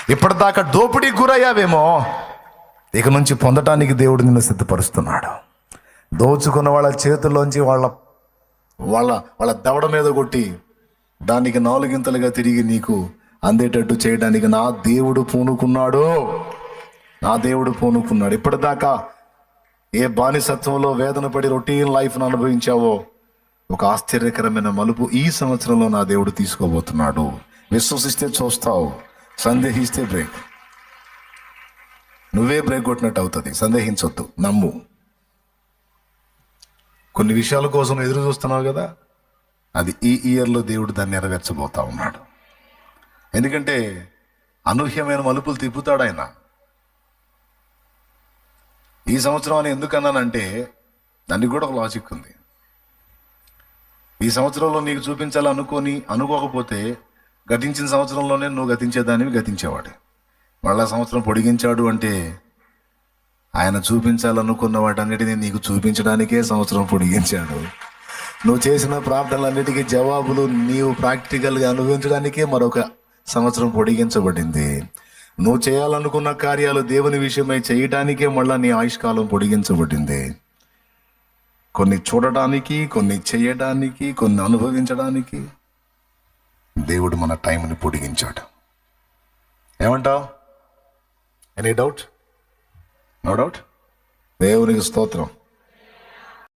ఇప్పటిదాకా దోపిడీ గురయ్యావేమో, ఇక నుంచి పొందటానికి దేవుడు నిన్ను సిద్ధపరుస్తున్నాడు. దోచుకున్న వాళ్ళ చేతుల్లోంచి వాళ్ళ వాళ్ళ వాళ్ళ దవడ మీద కొట్టి దానికి నాలుగింతలుగా తిరిగి నీకు అందేటట్టు చేయడానికి నా దేవుడు పూనుకున్నాడు. నా దేవుడు పూనుకున్నాడు. ఇప్పటిదాకా ఏ బానిసత్వంలో వేదన పడి రొటీన్ లైఫ్ను అనుభవించావో, ఒక ఆశ్చర్యకరమైన మలుపు ఈ సంవత్సరంలో నా దేవుడు తీసుకోబోతున్నాడు. విశ్వసిస్తే చూస్తావు, సందేహిస్తే బ్రేక్. నువ్వే బ్రేక్ కొట్టినట్టు అవుతుంది. సందేహించొద్దు, నమ్ము. కొన్ని విషయాల కోసం ఎదురు చూస్తున్నావు కదా, అది ఈ ఇయర్లో దేవుడు దాన్ని నెరవేర్చబోతా ఉన్నాడు. ఎందుకంటే అనూహ్యమైన మలుపులు తిప్పుతాడు ఆయన. ఈ సంవత్సరం అని ఎందుకన్నానంటే దానికి కూడా ఒక లాజిక్ ఉంది. ఈ సంవత్సరంలో నీకు అనుకోకపోతే గతించిన సంవత్సరంలోనే నువ్వు గతించేదానివి గతించేవాడు. మళ్ళా సంవత్సరం పొడిగించాడు అంటే ఆయన చూపించాలనుకున్న వాటన్నిటినీ నీకు చూపించడానికే సంవత్సరం పొడిగించాడు. నువ్వు చేసిన ప్రార్థనలన్నిటికీ జవాబులు నీవు ప్రాక్టికల్గా అనుభవించడానికే మరొక సంవత్సరం పొడిగించబడింది. నువ్వు చేయాలనుకున్న కార్యాలు దేవుని విషయమై చేయడానికే మళ్ళా నీ ఆయుష్కాలం పొడిగించబడింది. కొన్ని చూడడానికి, కొన్ని చేయడానికి, కొన్ని అనుభవించడానికి దేవుడు మన టైంని పొడిగించాడు. ఏమంటావు? Any doubt? No doubt. దేవునికి స్తోత్రం.